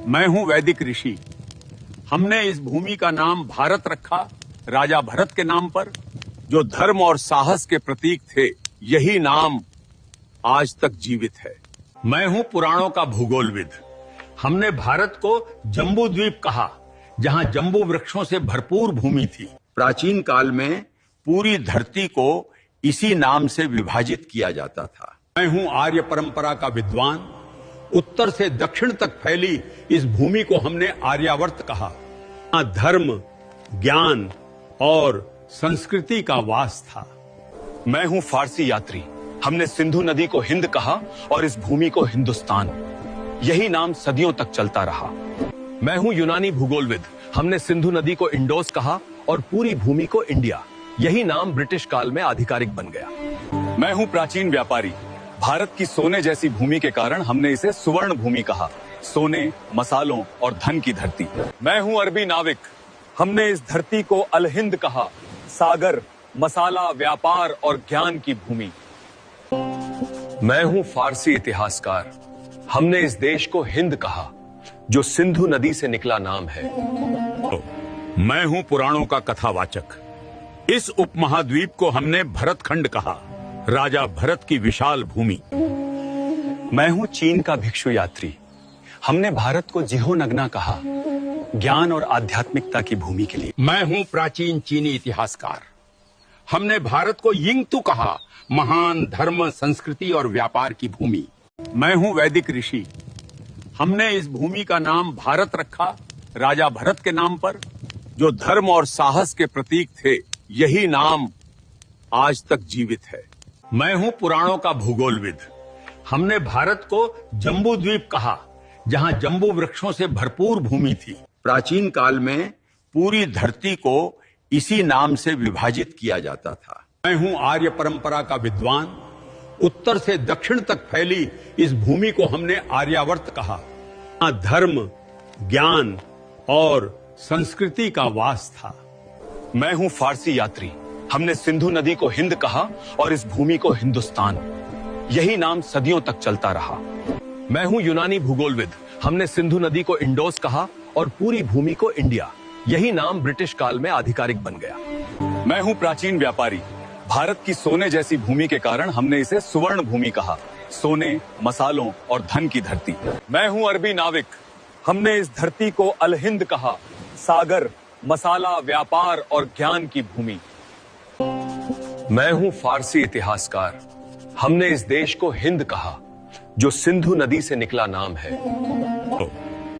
मैं हूं वैदिक ऋषि। हमने इस भूमि का नाम भारत रखा राजा भरत के नाम पर, जो धर्म और साहस के प्रतीक थे। यही नाम आज तक जीवित है। मैं हूं पुराणों का भूगोलविद। हमने भारत को जम्बू द्वीप कहा, जहां जम्बू वृक्षों से भरपूर भूमि थी। प्राचीन काल में पूरी धरती को इसी नाम से विभाजित किया जाता था। मैं हूं आर्य परंपरा का विद्वान। उत्तर से दक्षिण तक फैली इस भूमि को हमने आर्यावर्त कहा। यहाँ धर्म, ज्ञान और संस्कृति का वास था। मैं हूं फारसी यात्री। हमने सिंधु नदी को हिंद कहा और इस भूमि को हिंदुस्तान। यही नाम सदियों तक चलता रहा। मैं हूं यूनानी भूगोलविद। हमने सिंधु नदी को इंडोस कहा और पूरी भूमि को इंडिया। यही नाम ब्रिटिश काल में आधिकारिक बन गया। मैं हूं प्राचीन व्यापारी। भारत की सोने जैसी भूमि के कारण हमने इसे सुवर्ण भूमि कहा। सोने, मसालों और धन की धरती। मैं हूं अरबी नाविक। हमने इस धरती को अल हिंद कहा। सागर, मसाला, व्यापार और ज्ञान की भूमि। मैं हूं फारसी इतिहासकार। हमने इस देश को हिंद कहा, जो सिंधु नदी से निकला नाम है। मैं हूं पुराणों का कथावाचक। इस उपमहाद्वीप को हमने भरतखंड कहा, राजा भरत की विशाल भूमि। मैं हूं चीन का भिक्षु यात्री। हमने भारत को जिहोनगना कहा, ज्ञान और आध्यात्मिकता की भूमि के लिए। मैं हूं प्राचीन चीनी इतिहासकार। हमने भारत को यिंगतू कहा, महान धर्म, संस्कृति और व्यापार की भूमि। मैं हूं वैदिक ऋषि। हमने इस भूमि का नाम भारत रखा राजा भरत के नाम पर, जो धर्म और साहस के प्रतीक थे। यही नाम आज तक जीवित है। मैं हूं पुराणों का भूगोलविद। हमने भारत को जम्बू द्वीप कहा, जहां जम्बू वृक्षों से भरपूर भूमि थी। प्राचीन काल में पूरी धरती को इसी नाम से विभाजित किया जाता था। मैं हूं आर्य परंपरा का विद्वान। उत्तर से दक्षिण तक फैली इस भूमि को हमने आर्यावर्त कहा। यहाँ धर्म, ज्ञान और संस्कृति का वास था। मैं हूं फारसी यात्री। हमने सिंधु नदी को हिंद कहा और इस भूमि को हिंदुस्तान। यही नाम सदियों तक चलता रहा। मैं हूं यूनानी भूगोलविद। हमने सिंधु नदी को इंडोस कहा और पूरी भूमि को इंडिया। यही नाम ब्रिटिश काल में आधिकारिक बन गया। मैं हूं प्राचीन व्यापारी। भारत की सोने जैसी भूमि के कारण हमने इसे सुवर्ण भूमि कहा। सोने, मसालों और धन की धरती। मैं हूं अरबी नाविक। हमने इस धरती को अल हिंद कहा। सागर, मसाला, व्यापार और ज्ञान की भूमि। मैं हूं फारसी इतिहासकार। हमने इस देश को हिंद कहा, जो सिंधु नदी से निकला नाम है।